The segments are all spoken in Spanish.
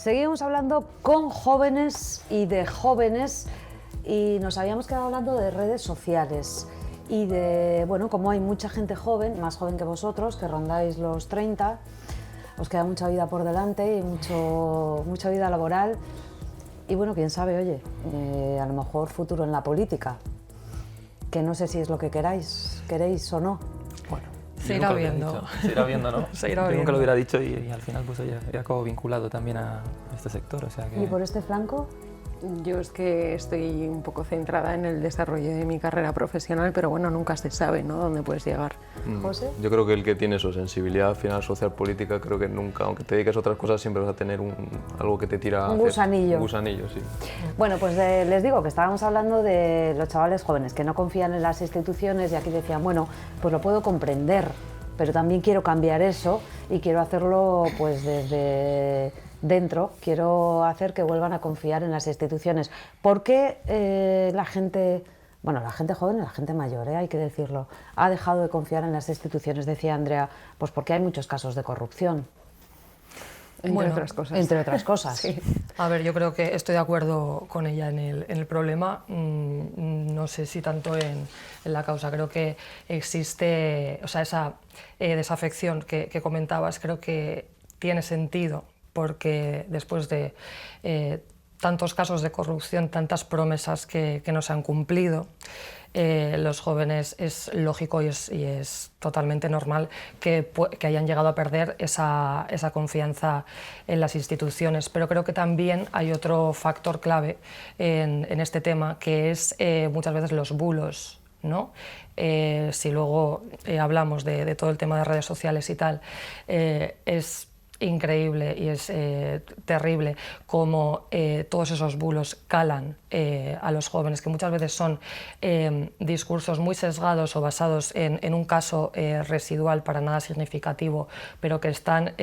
Seguimos hablando con jóvenes y de jóvenes y nos habíamos quedado hablando de redes sociales y de, bueno, como hay mucha gente joven, más joven que vosotros, que rondáis los 30, os queda mucha vida por delante y mucha vida laboral y bueno, quién sabe, oye, a lo mejor futuro en la política, que no sé si es lo que queréis o no. Bueno, se irá viendo. Se irá viendo, ¿no? Se irá Yo viendo. nunca lo hubiera dicho y al final pues oye, he acabado vinculado también a este sector, o sea que... ¿Y por este flanco? Yo es que estoy un poco centrada en el desarrollo de mi carrera profesional, pero bueno, nunca se sabe, ¿no?, dónde puedes llegar. ¿José? Yo creo que el que tiene su sensibilidad al final social política, creo que nunca, aunque te dediques a otras cosas, siempre vas a tener algo que te tira... Un gusanillo. Un gusanillo, sí. Bueno, pues les digo que estábamos hablando de los chavales jóvenes que no confían en las instituciones y aquí decían, bueno, pues lo puedo comprender, pero también quiero cambiar eso y quiero hacerlo pues desde dentro, quiero hacer que vuelvan a confiar en las instituciones. ¿Por qué la gente, bueno, la gente joven y la gente mayor, hay que decirlo, ha dejado de confiar en las instituciones? Decía Andrea, pues porque hay muchos casos de corrupción. Entre otras cosas. Entre otras cosas. Sí. A ver, yo creo que estoy de acuerdo con ella en el problema, no sé si tanto en la causa, creo que existe, o sea, esa desafección que comentabas, creo que tiene sentido, porque después de tantos casos de corrupción, tantas promesas que no se han cumplido, los jóvenes es lógico y es totalmente normal que hayan llegado a perder esa confianza en las instituciones. Pero creo que también hay otro factor clave en este tema, que es muchas veces los bulos, ¿no? Si luego hablamos de todo el tema de redes sociales y tal, es increíble y es terrible cómo todos esos bulos calan a los jóvenes, que muchas veces son discursos muy sesgados o basados en un caso residual para nada significativo, pero que están,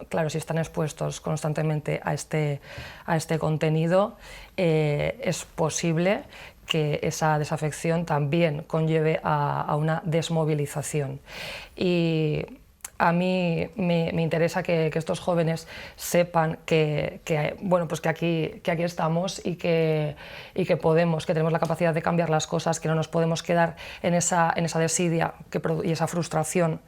claro, si están expuestos constantemente a este contenido, es posible que esa desafección también conlleve a una desmovilización. Y a mí me interesa que estos jóvenes sepan bueno, pues que aquí estamos y que podemos, que tenemos la capacidad de cambiar las cosas, que no nos podemos quedar en esa desidia y esa frustración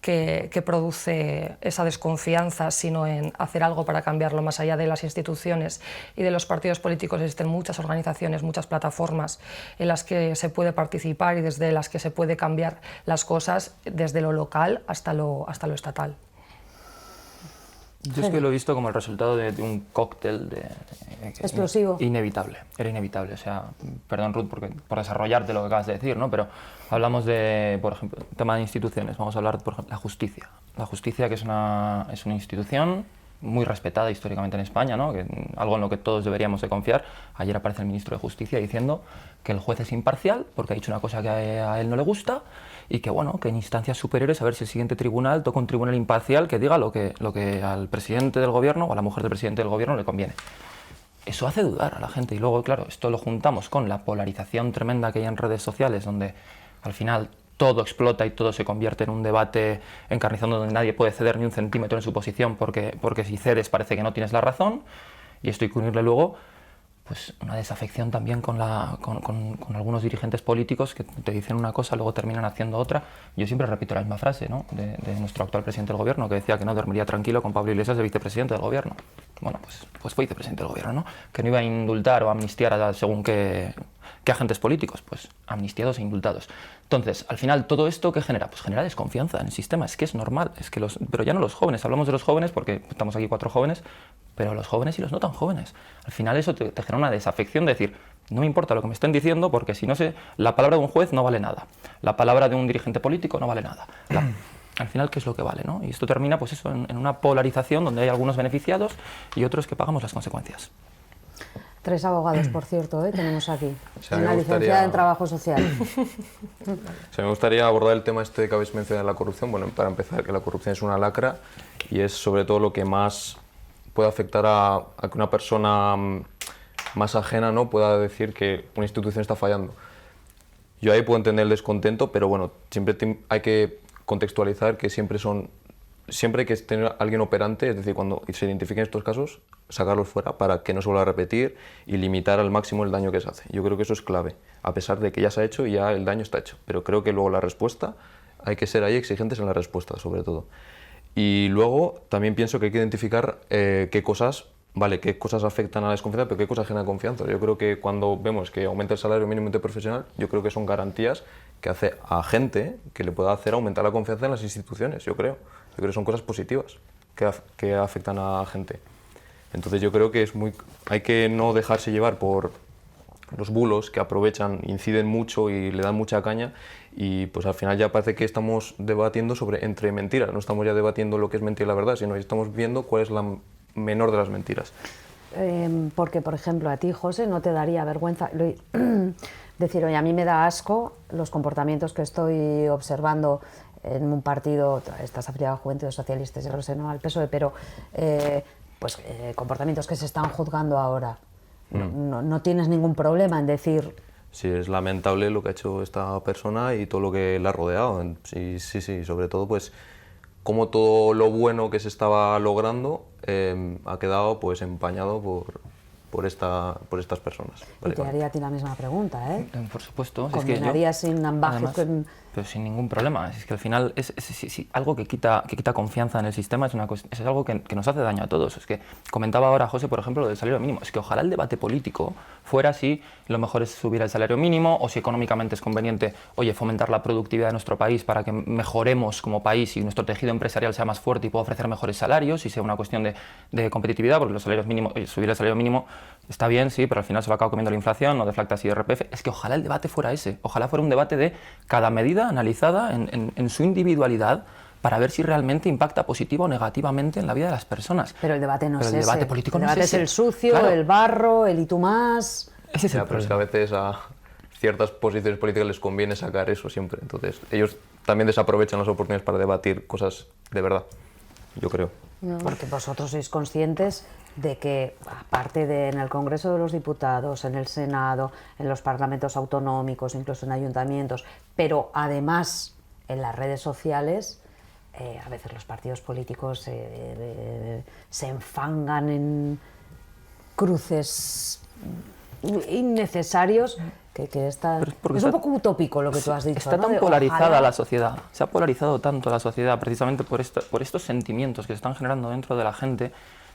que produce esa desconfianza, sino en hacer algo para cambiarlo. Más allá de las instituciones y de los partidos políticos existen muchas organizaciones, muchas plataformas en las que se puede participar y desde las que se puede cambiar las cosas desde lo local hasta lo estatal. Yo es que lo he visto como el resultado de un cóctel explosivo. Inevitable, era inevitable. O sea, perdón Ruth por desarrollarte lo que acabas de decir, ¿no? Pero hablamos de, por ejemplo, tema de instituciones, vamos a hablar, por ejemplo, la justicia. La justicia, que es una institución muy respetada históricamente en España, ¿no? Algo en lo que todos deberíamos de confiar. Ayer aparece el ministro de Justicia diciendo que el juez es imparcial porque ha dicho una cosa que a él no le gusta y que, bueno, que en instancias superiores a ver si el siguiente tribunal toca un tribunal imparcial que diga lo que al presidente del gobierno o a la mujer del presidente del gobierno le conviene. Eso hace dudar a la gente y luego, claro, esto lo juntamos con la polarización tremenda que hay en redes sociales, donde al final todo explota y todo se convierte en un debate encarnizado donde nadie puede ceder ni un centímetro en su posición porque si cedes parece que no tienes la razón, y esto hay que unirle luego pues una desafección también con algunos dirigentes políticos que te dicen una cosa, luego terminan haciendo otra. Yo siempre repito la misma frase, ¿no?, de nuestro actual presidente del gobierno, que decía que no dormiría tranquilo con Pablo Iglesias de vicepresidente del gobierno. Bueno, pues fue vicepresidente del gobierno, ¿no? Que no iba a indultar o amnistiar según qué agentes políticos, pues amnistiados e indultados. Entonces, al final, ¿todo esto qué genera? Pues genera desconfianza en el sistema, es que es normal, pero ya no los jóvenes, hablamos de los jóvenes porque estamos aquí 4 jóvenes, pero los jóvenes y los no tan jóvenes. Al final eso te genera una desafección de decir, no me importa lo que me estén diciendo porque si no sé, la palabra de un juez no vale nada, la palabra de un dirigente político no vale nada. Al final, ¿qué es lo que vale, ¿no? Y esto termina pues eso, en una polarización donde hay algunos beneficiados y otros que pagamos las consecuencias. 3 abogados, por cierto, tenemos aquí, O sea, una licenciada en Trabajo Social. O sea, me gustaría abordar el tema este que habéis mencionado de la corrupción. Bueno, para empezar, que la corrupción es una lacra y es sobre todo lo que más puede afectar a que una persona más ajena, ¿no?, pueda decir que una institución está fallando. Yo ahí puedo entender el descontento, pero bueno, siempre hay que contextualizar que siempre hay que tener alguien operante, es decir, cuando se identifiquen estos casos, sacarlos fuera para que no se vuelva a repetir y limitar al máximo el daño que se hace. Yo creo que eso es clave, a pesar de que ya se ha hecho y ya el daño está hecho. Pero creo que luego la respuesta, hay que ser ahí exigentes en la respuesta, sobre todo. Y luego también pienso que hay que identificar qué cosas afectan a la desconfianza, pero qué cosas generan confianza. Yo creo que cuando vemos que aumenta el salario mínimo interprofesional, yo creo que son garantías que hace a gente que le pueda hacer aumentar la confianza en las instituciones, yo creo. Yo creo que son cosas positivas que afectan a gente. Entonces yo creo que hay que no dejarse llevar por los bulos que aprovechan, inciden mucho y le dan mucha caña, y pues al final ya parece que estamos debatiendo entre mentiras. No estamos ya debatiendo lo que es mentira y la verdad, sino que estamos viendo cuál es la menor de las mentiras. Porque, por ejemplo, a ti, José, no te daría vergüenza decir, oye, a mí me da asco los comportamientos que estoy observando en un partido, estás afiliado a Juventud Socialistas, ya lo sé, no al PSOE, pero comportamientos que se están juzgando ahora. No tienes ningún problema en decir... Sí, es lamentable lo que ha hecho esta persona y todo lo que la ha rodeado. Sí, sobre todo pues como todo lo bueno que se estaba logrando ha quedado pues empañado por estas personas. Y te haría a ti la misma pregunta, ¿eh? Por supuesto. ¿Condenarías sin ambajes? Pero sin ningún problema. Es que al final es algo que quita confianza en el sistema, es algo que nos hace daño a todos. Es que comentaba ahora José, por ejemplo, lo del salario mínimo. Es que ojalá el debate político fuera si lo mejor es subir el salario mínimo o si económicamente es conveniente, oye, fomentar la productividad de nuestro país para que mejoremos como país y nuestro tejido empresarial sea más fuerte y pueda ofrecer mejores salarios y sea una cuestión de competitividad, porque los salarios mínimos, subir el salario mínimo está bien, sí, pero al final se va a acabar comiendo la inflación, no deflactas IRPF. Es que ojalá el debate fuera ese, ojalá fuera un debate de cada medida analizada en su individualidad para ver si realmente impacta positiva o negativamente en la vida de las personas. Pero el debate no es ese. El debate político no es ese. Es el sucio, claro. El barro, el y tú más... Ese es el pero es que a veces a ciertas posiciones políticas les conviene sacar eso siempre. Entonces ellos también desaprovechan las oportunidades para debatir cosas de verdad, yo creo. Porque vosotros sois conscientes de que, aparte de en el Congreso de los Diputados, en el Senado, en los parlamentos autonómicos, incluso en ayuntamientos, pero además en las redes sociales, a veces los partidos políticos se enfangan en cruces innecesarios, que es un poco utópico lo que tú has dicho. Está, ¿no?, tan polarizada la sociedad, se ha polarizado tanto la sociedad precisamente por estos sentimientos que se están generando dentro de la gente,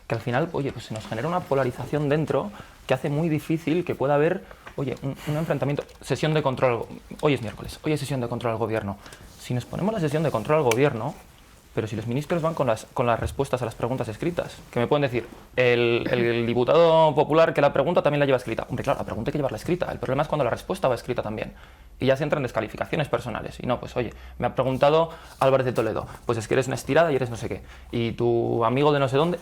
que al final, oye, pues se nos genera una polarización dentro que hace muy difícil que pueda haber, oye, un enfrentamiento. Sesión de control, hoy es miércoles, hoy es sesión de control al gobierno. Si nos ponemos la sesión de control al gobierno, pero si los ministros van con las respuestas a las preguntas escritas, que me pueden decir, el diputado popular que la pregunta también la lleva escrita. Hombre, claro, la pregunta hay que llevarla escrita. El problema es cuando la respuesta va escrita también. Y ya se entran descalificaciones personales. Y no, pues oye, me ha preguntado Álvarez de Toledo, pues es que eres una estirada y eres no sé qué. Y tu amigo de no sé dónde...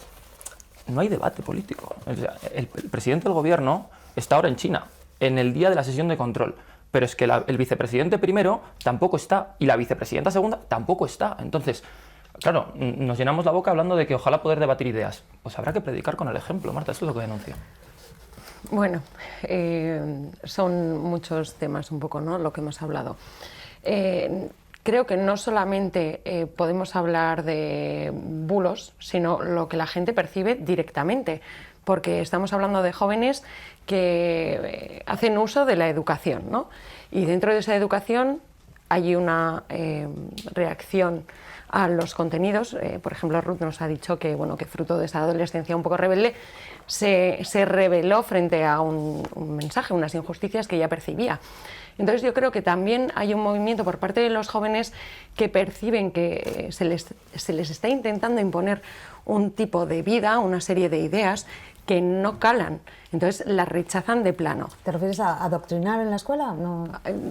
No hay debate político. O sea, el presidente del gobierno está ahora en China, en el día de la sesión de control. Pero es que el vicepresidente primero tampoco está y la vicepresidenta segunda tampoco está. Entonces, claro, nos llenamos la boca hablando de que ojalá poder debatir ideas. Pues habrá que predicar con el ejemplo, Marta, eso es lo que denuncio. Bueno, son muchos temas un poco, ¿no?, lo que hemos hablado. Creo que no solamente podemos hablar de bulos, sino lo que la gente percibe directamente, porque estamos hablando de jóvenes que hacen uso de la educación, ¿no? Y dentro de esa educación hay una reacción a los contenidos. Por ejemplo, Ruth nos ha dicho que, bueno, que fruto de esa adolescencia un poco rebelde se rebeló frente a un mensaje, unas injusticias que ya percibía. Entonces yo creo que también hay un movimiento por parte de los jóvenes que perciben que se les está intentando imponer un tipo de vida, una serie de ideas que no calan, entonces las rechazan de plano. ¿Te refieres a adoctrinar en la escuela? No.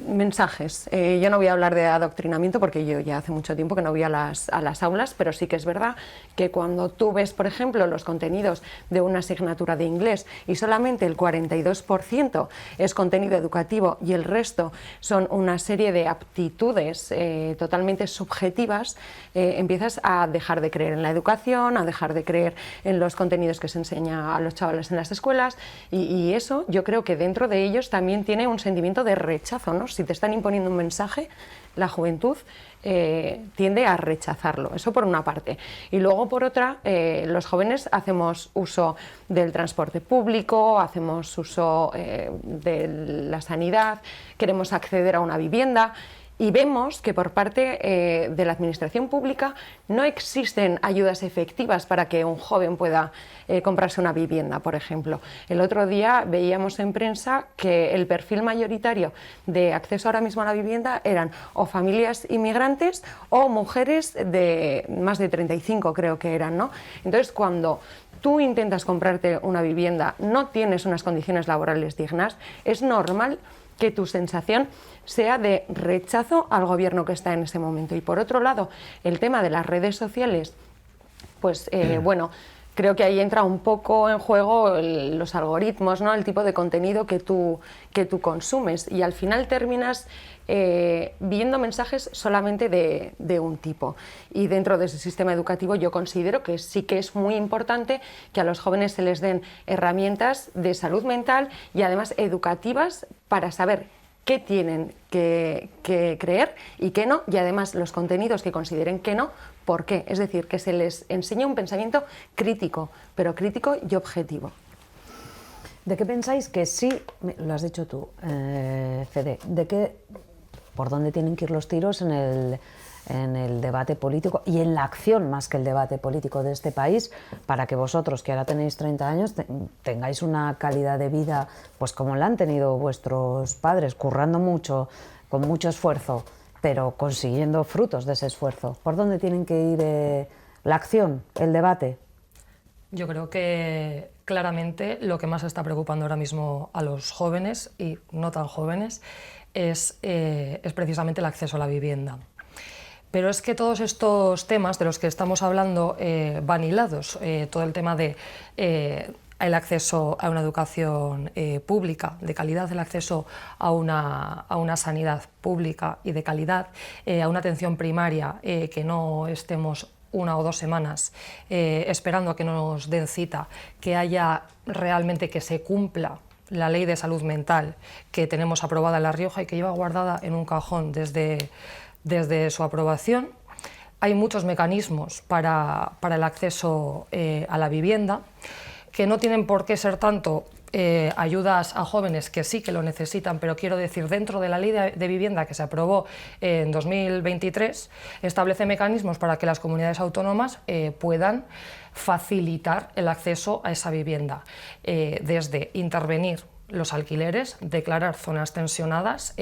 Mensajes. Yo no voy a hablar de adoctrinamiento porque yo ya hace mucho tiempo que no voy a las aulas, pero sí que es verdad que cuando tú ves, por ejemplo, los contenidos de una asignatura de inglés y solamente el 42% es contenido educativo y el resto son una serie de aptitudes totalmente subjetivas, empiezas a dejar de creer en la educación, a dejar de creer en los contenidos que se enseña a los chavales en las escuelas y eso yo creo que dentro de ellos también tiene un sentimiento de rechazo, ¿no? Si te están imponiendo un mensaje, la juventud tiende a rechazarlo, eso por una parte. Y luego por otra, los jóvenes hacemos uso del transporte público, hacemos uso de la sanidad, queremos acceder a una vivienda. Y vemos que por parte de la administración pública no existen ayudas efectivas para que un joven pueda comprarse una vivienda, por ejemplo. El otro día veíamos en prensa que el perfil mayoritario de acceso ahora mismo a la vivienda eran o familias inmigrantes o mujeres de más de 35, creo que eran, ¿no? Entonces, cuando tú intentas comprarte una vivienda, no tienes unas condiciones laborales dignas, es normal que tu sensación sea de rechazo al gobierno que está en ese momento. Y por otro lado, el tema de las redes sociales, pues bueno, creo que ahí entra un poco en juego los algoritmos, ¿no? El tipo de contenido que tú consumes y al final terminas viendo mensajes solamente de un tipo. Y dentro de ese sistema educativo yo considero que sí que es muy importante que a los jóvenes se les den herramientas de salud mental y además educativas para saber qué tienen que creer y qué no, y además los contenidos que consideren que no, ¿por qué? Es decir, que se les enseñe un pensamiento crítico, pero crítico y objetivo. ¿De qué pensáis que sí, lo has dicho tú, Fede, de qué, por dónde tienen que ir los tiros en el debate político y en la acción más que el debate político de este país para que vosotros, que ahora tenéis 30 años, tengáis una calidad de vida pues como la han tenido vuestros padres, currando mucho, con mucho esfuerzo, pero consiguiendo frutos de ese esfuerzo? ¿Por dónde tienen que ir la acción, el debate? Yo creo que claramente lo que más está preocupando ahora mismo a los jóvenes y no tan jóvenes es precisamente el acceso a la vivienda. Pero es que todos estos temas de los que estamos hablando van hilados. Todo el tema de el acceso a una educación pública de calidad, el acceso a una sanidad pública y de calidad, a una atención primaria, que no estemos 1 o 2 semanas esperando a que nos den cita, que haya realmente que se cumpla la ley de salud mental que tenemos aprobada en La Rioja y que lleva guardada en un cajón desde su aprobación. Hay muchos mecanismos para el acceso a la vivienda que no tienen por qué ser tanto ayudas a jóvenes que sí que lo necesitan, pero quiero decir, dentro de la ley de vivienda que se aprobó en 2023, establece mecanismos para que las comunidades autónomas puedan facilitar el acceso a esa vivienda, desde intervenir los alquileres, declarar zonas tensionadas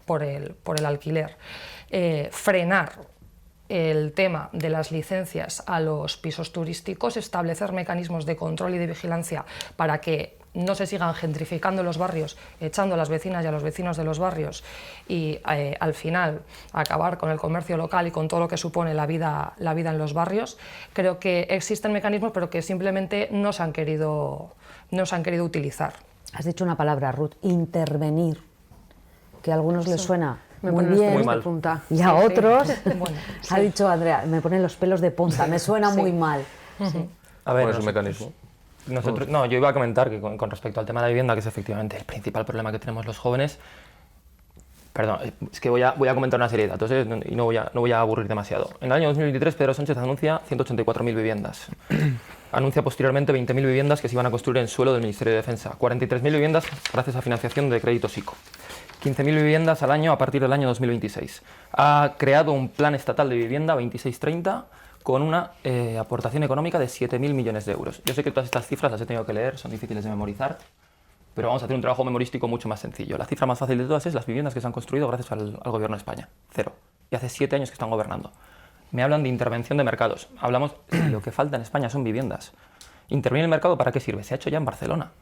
por el alquiler, frenar el tema de las licencias a los pisos turísticos, establecer mecanismos de control y de vigilancia para que no se sigan gentrificando los barrios, echando a las vecinas y a los vecinos de los barrios y al final acabar con el comercio local y con todo lo que supone la vida en los barrios. Creo que existen mecanismos pero que simplemente no se han querido utilizar. Has dicho una palabra, Ruth, intervenir, que a algunos les suena muy bien, bien, muy mal. Punta. Y a otros, Bueno, ha dicho Andrea, me ponen los pelos de punta, me suena muy mal. A ver, ¿Cuál es el mecanismo? No, yo iba a comentar que con respecto al tema de la vivienda, que es efectivamente el principal problema que tenemos los jóvenes, perdón, es que voy a comentar una serie de datos y no voy a aburrir demasiado. En el año 2023 Pedro Sánchez anuncia 184.000 viviendas. Anuncia posteriormente 20.000 viviendas que se iban a construir en suelo del Ministerio de Defensa, 43.000 viviendas gracias a financiación de créditos ICO, 15.000 viviendas al año a partir del año 2026. Ha creado un plan estatal de vivienda 2630 con una aportación económica de 7.000 millones de euros. Yo sé que todas estas cifras las he tenido que leer, son difíciles de memorizar, pero vamos a hacer un trabajo memorístico mucho más sencillo. La cifra más fácil de todas es las viviendas que se han construido gracias al gobierno de España, 0. Y hace 7 años que están gobernando. Me hablan de intervención de mercados. Hablamos, lo que falta en España son viviendas. ¿Interviene el mercado para qué sirve? Se ha hecho ya en Barcelona.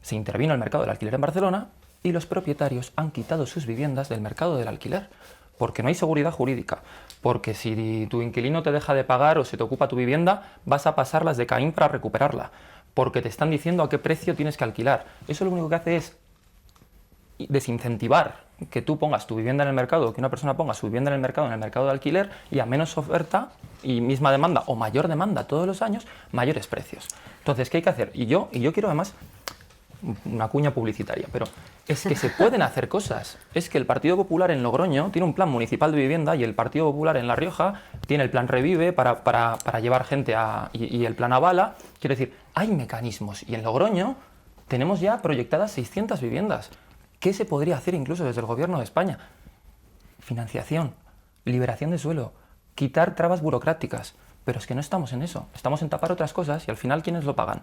Se intervino el mercado del alquiler en Barcelona y los propietarios han quitado sus viviendas del mercado del alquiler. Porque no hay seguridad jurídica. Porque si tu inquilino te deja de pagar o se te ocupa tu vivienda, vas a pasarlas de Caín para recuperarla. Porque te están diciendo a qué precio tienes que alquilar. Eso lo único que hace es desincentivar que tú pongas tu vivienda en el mercado, que una persona ponga su vivienda en el mercado de alquiler, y a menos oferta y misma demanda o mayor demanda todos los años, mayores precios. Entonces, ¿qué hay que hacer? Y yo quiero además una cuña publicitaria, pero es que se pueden hacer cosas. Es que el Partido Popular en Logroño tiene un plan municipal de vivienda y el Partido Popular en La Rioja tiene el plan Revive para llevar gente y el plan Avala. Quiero decir, hay mecanismos y en Logroño tenemos ya proyectadas 600 viviendas. ¿Qué se podría hacer incluso desde el Gobierno de España? Financiación, liberación de suelo, quitar trabas burocráticas. Pero es que no estamos en eso. Estamos en tapar otras cosas y al final, ¿quiénes lo pagan?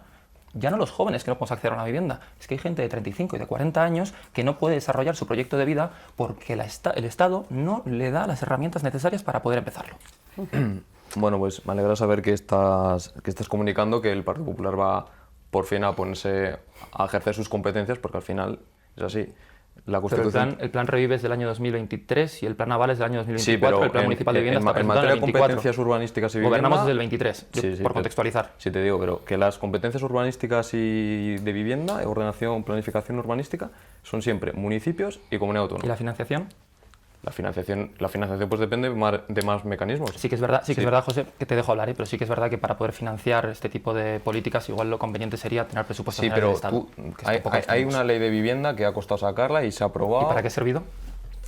Ya no los jóvenes que no podemos acceder a una vivienda. Es que hay gente de 35 y de 40 años que no puede desarrollar su proyecto de vida porque el Estado no le da las herramientas necesarias para poder empezarlo. Bueno, pues me alegra saber que estás comunicando que el Partido Popular va por fin a ponerse a ejercer sus competencias, porque al final es así. La Constitución... el plan Revive es del año 2023 y el plan Aval es del año 2024. Sí, pero el plan municipal de vivienda está en presentado materia en el de 24. competencias urbanísticas y vivienda... Gobernamos desde el 23, por contextualizar. Sí, te digo, pero que las competencias urbanísticas y de vivienda, ordenación, planificación urbanística, son siempre municipios y comunidad autónoma. ¿Y la financiación? La financiación pues depende de más mecanismos. Sí que es verdad, es verdad, José, que te dejo hablar, pero sí que es verdad que para poder financiar este tipo de políticas igual lo conveniente sería tener presupuestos Sí, generales pero del Estado. hay una ley de vivienda que ha costado sacarla y se ha aprobado. ¿Y para qué ha servido?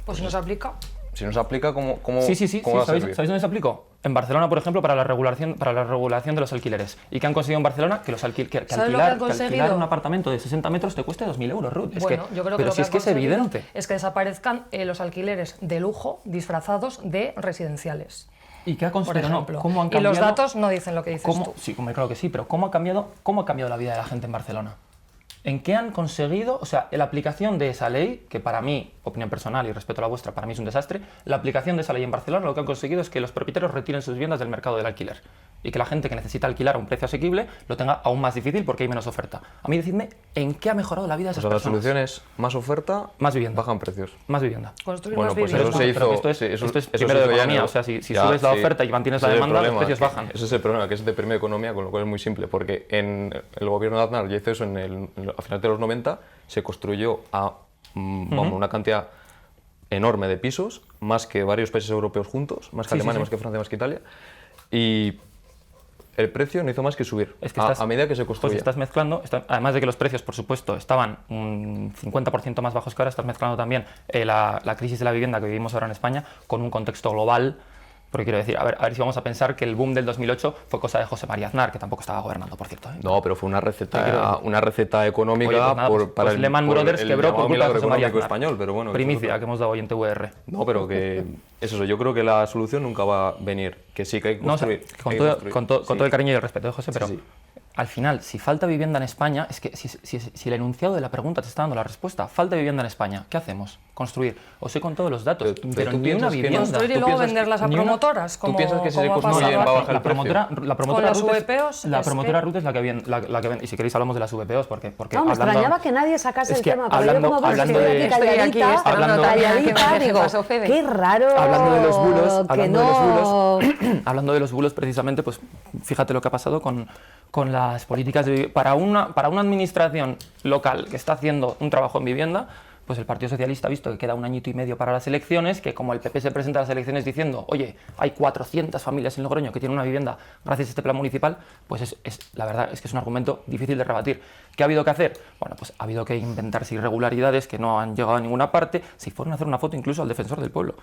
Pues si no se aplica. Si no se aplica, ¿cómo Sí. va a ¿Sabéis servir? dónde se aplicó? En Barcelona, por ejemplo, para la regulación de los alquileres. ¿Y qué han conseguido en Barcelona? Que alquilar un apartamento de 60 metros te cueste 2.000 euros, Ruth. Bueno, yo creo que pero lo si es que es evidente. es que desaparezcan los alquileres de lujo disfrazados de residenciales. ¿Y qué ha Por conseguido? ejemplo. ¿Cómo han Y cambiado? los datos no dicen lo que dices tú. Sí, claro que sí, pero ¿cómo ha cambiado la vida de la gente en Barcelona? ¿En qué han conseguido? O sea, la aplicación de esa ley, que para mí, opinión personal y respeto a la vuestra, para mí es un desastre, la aplicación de esa ley en Barcelona lo que han conseguido es que los propietarios retiren sus viviendas del mercado del alquiler y que la gente que necesita alquilar a un precio asequible lo tenga aún más difícil porque hay menos oferta. A mí decidme, ¿en qué ha mejorado la vida de esas O sea, la personas? solución es más oferta, Más vivienda. bajan precios. Más vivienda. Construir Bueno, más pues viviendas. eso se hizo... Pero esto es, sí, esto es eso primero se de hizo ya economía, en el- o sea, si Ya, subes la sí. oferta y mantienes Ese la es el demanda, los problema, precios bajan. Ese es el problema, que es de premio de economía, con lo cual es muy simple, porque en el gobierno de Aznar ya hizo eso a finales de los 90, se construyó una cantidad enorme de pisos, más que varios países europeos juntos, más que Alemania, más que Francia, más que Italia, y el precio no hizo más que subir Es que a medida que se Pues construía. estás mezclando, además de que los precios, por supuesto, estaban un 50% más bajos que ahora, estás mezclando también la crisis de la vivienda que vivimos ahora en España con un contexto global. Porque quiero decir, a ver si vamos a pensar que el boom del 2008 fue cosa de José María Aznar, que tampoco estaba gobernando, por cierto. No, pero fue una quiero receta económica Oye, pues nada, para pues Lehman Brothers quebró por culpa de milagro José María económico Aznar. español, pero bueno. Primicia que hemos dado hoy en TVR. No, pero que es eso, yo creo que la solución nunca va a venir, que sí que hay que No, o sea, construir. con, hay que todo, construir. con Sí. todo el cariño y el respeto, José, pero sí. al final, si falta vivienda en España, es que si el enunciado de la pregunta te está dando la respuesta, falta vivienda en España, ¿qué hacemos? Construir. Os sé con todos los datos, pero tú ni una piensas que no. vivienda. Construir y ¿Tú luego piensas venderlas a ni una- promotoras, como, ¿Tú piensas que si se como ha construye pasado va a aquí. bajar el La promotora Con las Rutes- VPOs, la es promotora que- Rutes es la que vende. Y si queréis hablamos de las VPOs, porque No, me hablando- extrañaba que nadie sacase es el que tema, pero hablando- yo como ves que hablando estoy de- aquí Estoy aquí calladita, esperando también a que me calladita, deje digo, paso, Fede. qué raro Hablando de los bulos, que hablando de los bulos precisamente, pues fíjate lo que ha pasado con las políticas de para una administración local que está haciendo un trabajo en vivienda, pues el Partido Socialista ha visto que queda un añito y medio para las elecciones, que como el PP se presenta a las elecciones diciendo, oye, hay 400 familias en Logroño que tienen una vivienda gracias a este plan municipal, pues la verdad es que es un argumento difícil de rebatir. ¿Qué ha habido que hacer? Bueno, pues ha habido que inventarse irregularidades que no han llegado a ninguna parte, si fueron a hacer una foto incluso al defensor del pueblo.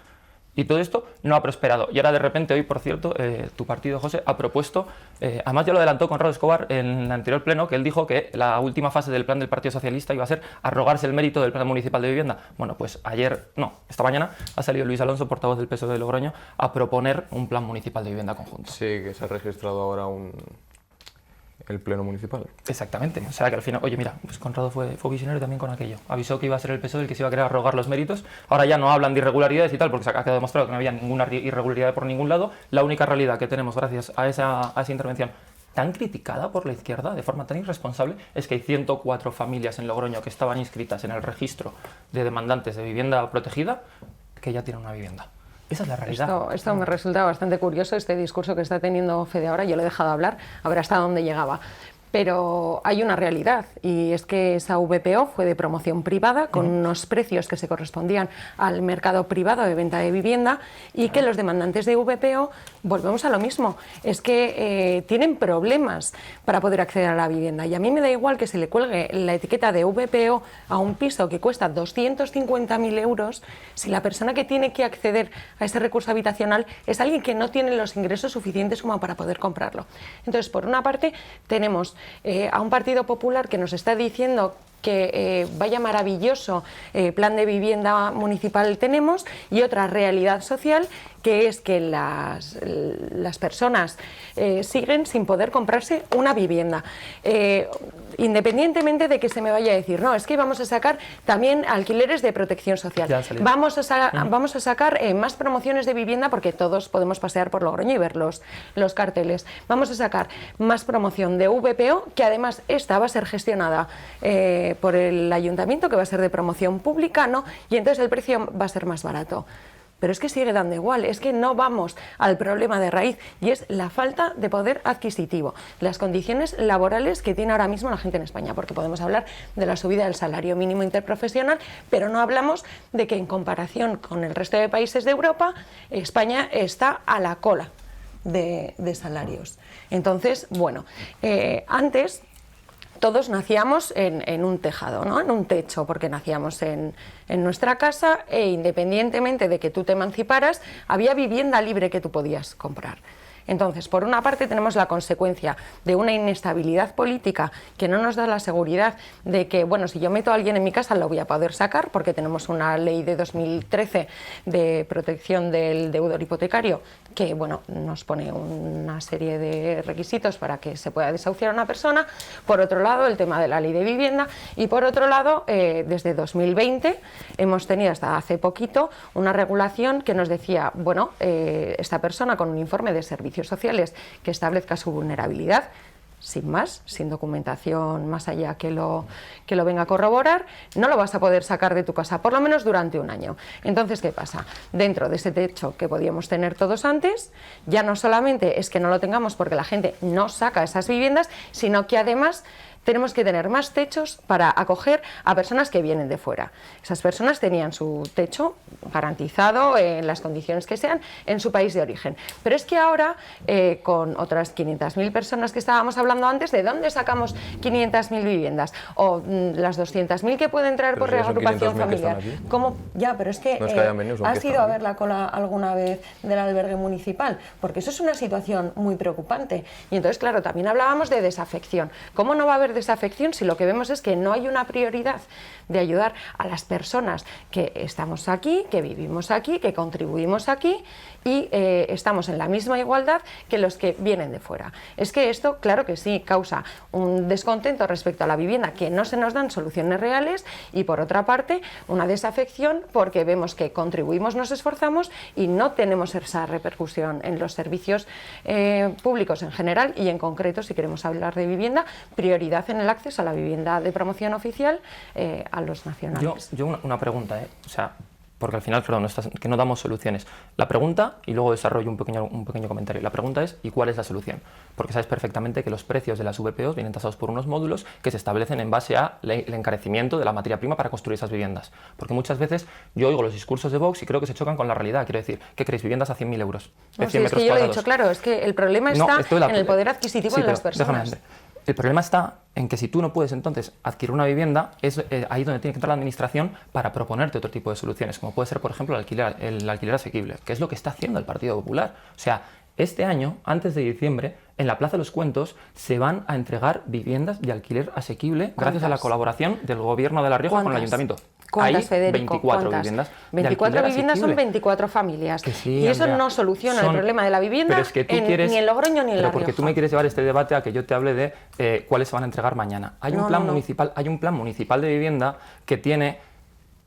Y todo esto no ha prosperado. Y ahora de repente hoy, por cierto, tu partido, José, ha propuesto, además ya lo adelantó Conrado Escobar en el anterior pleno, que él dijo que la última fase del plan del Partido Socialista iba a ser arrogarse el mérito del plan municipal de vivienda. Bueno, pues esta mañana ha salido Luis Alonso, portavoz del PSOE de Logroño, a proponer un plan municipal de vivienda conjunto. Sí, que se ha registrado ahora el pleno municipal. Exactamente, o sea que al final, oye mira, pues Conrado fue visionario también con aquello, avisó que iba a ser el PSOE el que se iba a querer arrogar los méritos, ahora ya no hablan de irregularidades y tal, porque se ha quedado demostrado que no había ninguna irregularidad por ningún lado, la única realidad que tenemos gracias a esa intervención tan criticada por la izquierda, de forma tan irresponsable, es que hay 104 familias en Logroño que estaban inscritas en el registro de demandantes de vivienda protegida que ya tienen una vivienda. Esa es la realidad. Esto me resulta bastante curioso, este discurso que está teniendo Fede ahora. Yo le he dejado hablar, a ver hasta dónde llegaba. pero hay una realidad, y es que esa VPO fue de promoción privada con unos precios que se correspondían al mercado privado de venta de vivienda, y que los demandantes de VPO, volvemos a lo mismo, es que tienen problemas para poder acceder a la vivienda, y a mí me da igual que se le cuelgue la etiqueta de VPO a un piso que cuesta 250.000 euros si la persona que tiene que acceder a ese recurso habitacional es alguien que no tiene los ingresos suficientes como para poder comprarlo. Entonces, por una parte, tenemos a un Partido Popular que nos está diciendo que vaya maravilloso plan de vivienda municipal tenemos, y otra realidad social, que es que las personas siguen sin poder comprarse una vivienda. Independientemente de que se me vaya a decir, no, es que vamos a sacar también alquileres de protección social, vamos a sacar más promociones de vivienda, porque todos podemos pasear por Logroño y ver los carteles, vamos a sacar más promoción de VPO, que además esta va a ser gestionada por el ayuntamiento, que va a ser de promoción pública, ¿no? Y entonces el precio va a ser más barato. Pero es que sigue dando igual, es que no vamos al problema de raíz, y es la falta de poder adquisitivo, las condiciones laborales que tiene ahora mismo la gente en España, porque podemos hablar de la subida del salario mínimo interprofesional, pero no hablamos de que en comparación con el resto de países de Europa, España está a la cola de salarios. Entonces, bueno, antes todos nacíamos en un tejado, ¿no? En un techo, porque nacíamos en nuestra casa, e independientemente de que tú te emanciparas, había vivienda libre que tú podías comprar. Entonces, por una parte tenemos la consecuencia de una inestabilidad política que no nos da la seguridad de que, bueno, si yo meto a alguien en mi casa lo voy a poder sacar, porque tenemos una ley de 2013 de protección del deudor hipotecario que, bueno, nos pone una serie de requisitos para que se pueda desahuciar a una persona. Por otro lado, el tema de la ley de vivienda, y por otro lado, desde 2020 hemos tenido hasta hace poquito una regulación que nos decía, bueno, esta persona con un informe de servicios sociales que establezca su vulnerabilidad, sin más, sin documentación más allá que lo venga a corroborar, no lo vas a poder sacar de tu casa, por lo menos durante un año. Entonces, ¿qué pasa? Dentro de ese techo que podíamos tener todos antes, ya no solamente es que no lo tengamos porque la gente no saca esas viviendas, sino que además tenemos que tener más techos para acoger a personas que vienen de fuera. Esas personas tenían su techo garantizado en las condiciones que sean en su país de origen. Pero es que ahora, con otras 500.000 personas que estábamos hablando antes, ¿de dónde sacamos 500.000 viviendas? O las 200.000 que pueden traer por reagrupación familiar. ¿Cómo? Ya, pero es que, no es que hayan venido, ¿has ido a ver la cola alguna vez del albergue municipal? Porque eso es una situación muy preocupante. Y entonces, claro, también hablábamos de desafección. ¿Cómo no va a haber desafección si lo que vemos es que no hay una prioridad de ayudar a las personas que estamos aquí, que vivimos aquí, que contribuimos aquí y estamos en la misma igualdad que los que vienen de fuera? Es que esto, claro que sí, causa un descontento respecto a la vivienda, que no se nos dan soluciones reales, y por otra parte una desafección porque vemos que contribuimos, nos esforzamos y no tenemos esa repercusión en los servicios públicos en general, y en concreto, si queremos hablar de vivienda, prioridad en el acceso a la vivienda de promoción oficial a los nacionales. Yo una pregunta, o sea, porque al final, perdón, que no damos soluciones. La pregunta, y luego desarrollo un pequeño comentario, la pregunta es, ¿y cuál es la solución? Porque sabes perfectamente que los precios de las VPOs vienen tasados por unos módulos que se establecen en base al encarecimiento de la materia prima para construir esas viviendas. Porque muchas veces yo oigo los discursos de Vox y creo que se chocan con la realidad. Quiero decir, ¿qué queréis? Viviendas a 100.000 euros, de 100 metros que yo cuadrados. Lo he dicho, claro, es que el problema está en el poder adquisitivo de las personas. El problema está en que si tú no puedes entonces adquirir una vivienda, es ahí donde tiene que entrar la administración para proponerte otro tipo de soluciones, como puede ser, por ejemplo, el alquiler asequible, que es lo que está haciendo el Partido Popular. O sea, este año, antes de diciembre, en la Plaza de los Cuentos se van a entregar viviendas de alquiler asequible gracias a la colaboración del Gobierno de La Rioja con el Ayuntamiento. ¿Cuántas, Hay Federico? 24 viviendas. 24 viviendas son 24 familias. Sí, y eso Andrea, no soluciona el problema de la vivienda es que ni en Logroño ni en La Rioja. Porque tú me quieres llevar este debate a que yo te hable de cuáles se van a entregar mañana. Hay un plan municipal de vivienda que tiene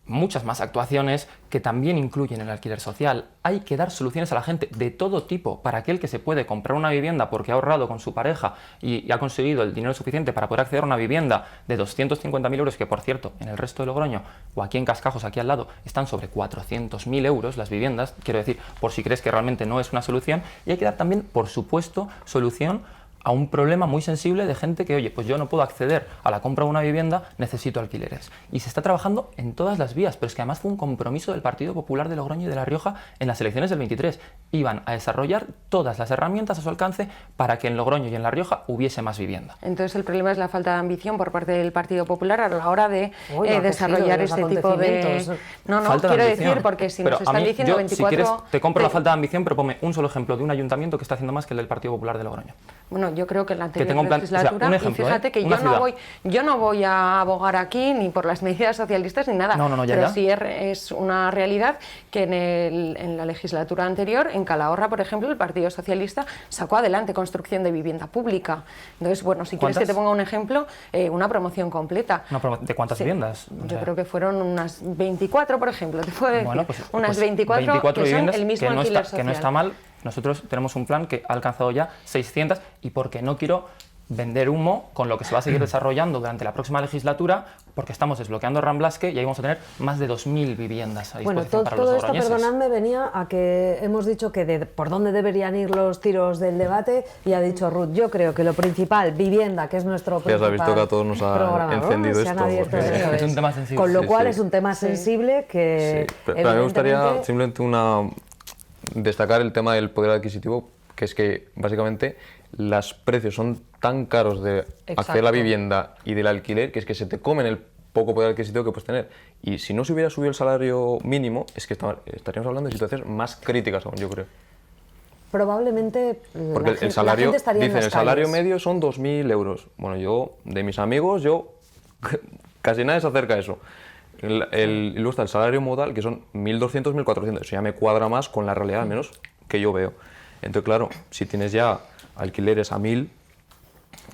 muchas más actuaciones que también incluyen el alquiler social. Hay que dar soluciones a la gente de todo tipo, para aquel que se puede comprar una vivienda porque ha ahorrado con su pareja y ha conseguido el dinero suficiente para poder acceder a una vivienda de 250.000 euros, que por cierto, en el resto de Logroño o aquí en Cascajos, aquí al lado, están sobre 400.000 euros las viviendas, quiero decir, por si crees que realmente no es una solución. Y hay que dar también, por supuesto, solución a un problema muy sensible de gente que, oye, pues yo no puedo acceder a la compra de una vivienda, necesito alquileres. Y se está trabajando en todas las vías, pero es que además fue un compromiso del Partido Popular de Logroño y de La Rioja en las elecciones del 23. Iban a desarrollar todas las herramientas a su alcance para que en Logroño y en La Rioja hubiese más vivienda. Entonces el problema es la falta de ambición por parte del Partido Popular a la hora de Uy, desarrollar los este tipo de... acontecimientos. No, Falta de quiero ambición. decir, porque si Pero nos a están mí, diciendo yo, 24... Si quieres, te compro la falta de ambición, pero ponme un solo ejemplo de un ayuntamiento que está haciendo más que el del Partido Popular de Logroño. Bueno, yo creo que en la anterior tenga un plan, legislatura, un ejemplo, y fíjate que una ciudad. yo no voy a abogar aquí ni por las medidas socialistas ni nada, No, ya, pero ya. sí es una realidad que en la legislatura anterior, en Calahorra, por ejemplo, el Partido Socialista sacó adelante construcción de vivienda pública. Entonces, bueno, si quieres que te ponga un ejemplo, una promoción completa. ¿De cuántas viviendas? O Yo sea, creo que fueron unas 24, por ejemplo, te puedo decir. bueno, pues, unas pues 24 que son viviendas el mismo que no alquiler está, social. que no está mal. Nosotros tenemos un plan que ha alcanzado ya 600 y porque no quiero vender humo con lo que se va a seguir desarrollando durante la próxima legislatura, porque estamos desbloqueando Ramblasque y ahí vamos a tener más de 2.000 viviendas a disposición Bueno, para los todo esto, logroñeses. perdonadme, venía a que hemos dicho que por dónde deberían ir los tiros del debate y ha dicho Ruth, yo creo que lo principal, vivienda, que es nuestro Ya principal has visto que a todos nos ha programa, ¿no? encendido Se han esto, abierto porque- eso Es un tema sensible. Con lo Sí, cual sí. es un tema sensible que Sí, pero a mí me gustaría evidentemente- simplemente destacar el tema del poder adquisitivo, que es que básicamente los precios son tan caros de acceder a la Exacto. vivienda y del alquiler que es que se te comen el poco poder adquisitivo que puedes tener. Y si no se hubiera subido el salario mínimo, es que estaríamos hablando de situaciones más críticas aún, yo creo. probablemente Porque la salario, gente estaría en dicen, las el salario calles. medio son 2.000 euros. Bueno, yo, de mis amigos, casi nadie se acerca a eso. Y luego está el salario modal, que son 1.200, 1.400. Eso ya me cuadra más con la realidad, al menos, que yo veo. Entonces, claro, si tienes ya alquileres a 1.000,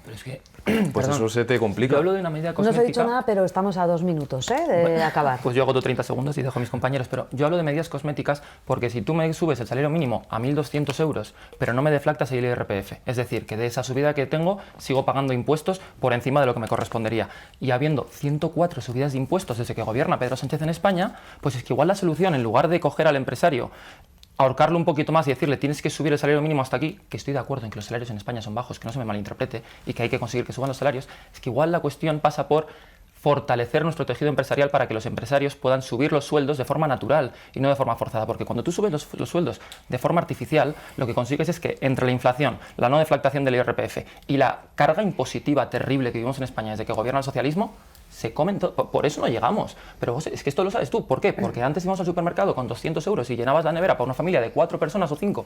Pero es que, pues perdón, eso se te yo complica. hablo de una medida No os he cosmética. dicho nada, pero estamos a 2 minutos de acabar. Pues yo agoto 30 segundos y dejo a mis compañeros, pero yo hablo de medidas cosméticas porque si tú me subes el salario mínimo a 1.200 euros, pero no me deflactas el IRPF, es decir, que de esa subida que tengo sigo pagando impuestos por encima de lo que me correspondería. Y habiendo 104 subidas de impuestos desde que gobierna Pedro Sánchez en España, pues es que igual la solución, en lugar de coger al empresario, ahorcarlo un poquito más y decirle tienes que subir el salario mínimo hasta aquí, que estoy de acuerdo en que los salarios en España son bajos, que no se me malinterprete y que hay que conseguir que suban los salarios, es que igual la cuestión pasa por fortalecer nuestro tejido empresarial para que los empresarios puedan subir los sueldos de forma natural y no de forma forzada, porque cuando tú subes los sueldos de forma artificial, lo que consigues es que entre la inflación, la no deflactación del IRPF y la carga impositiva terrible que vivimos en España desde que gobierna el socialismo, se comen todo. Por eso no llegamos. Pero es que esto lo sabes tú. ¿Por qué? Porque antes íbamos al supermercado con 200 euros y llenabas la nevera para una familia de 4 personas o 5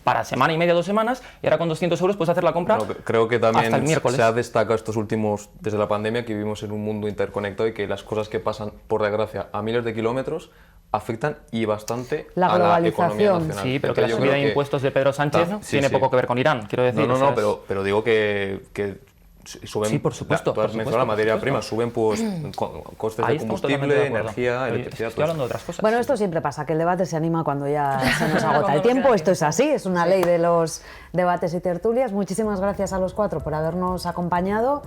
para semana y media, 2 semanas, y ahora con 200 euros puedes hacer la compra Bueno, creo que hasta el también miércoles. se ha destacado estos últimos, desde la pandemia, que vivimos en un mundo interconectado y que las cosas que pasan, por desgracia, a miles de kilómetros afectan y bastante La a la economía globalización. nacional. Sí, pero que la Entonces, yo subida creo de impuestos de Pedro Sánchez Sí, tiene sí. poco que ver con Irán, quiero decir. No, o sea, pero digo que suben. Sí, por supuesto, Tú has por mencionado la supuesto, materia por prima, supuesto. suben pues costes ahí de estamos totalmente combustible, de acuerdo. energía, Oye, electricidad. estoy hablando de otras cosas. Bueno, esto siempre pasa, que el debate se anima cuando ya se nos agota el Cuando tiempo. queda Esto es tiempo. así, es una ley de los debates y tertulias. Muchísimas gracias a los 4 por habernos acompañado.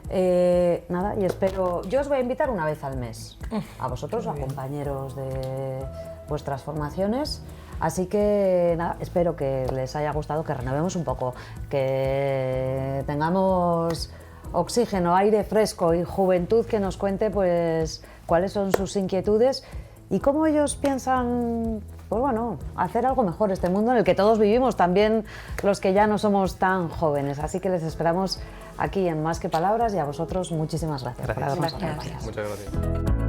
Nada, y espero... Yo os voy a invitar una vez al mes, a vosotros, a compañeros de vuestras formaciones. Así que nada, espero que les haya gustado, que renovemos un poco, que tengamos oxígeno, aire fresco y juventud que nos cuente pues cuáles son sus inquietudes y cómo ellos piensan, pues bueno, hacer algo mejor este mundo en el que todos vivimos, también los que ya no somos tan jóvenes. Así que les esperamos aquí en Más que Palabras y a vosotros muchísimas gracias por Gracias. habernos Gracias. acompañado. Muchas gracias.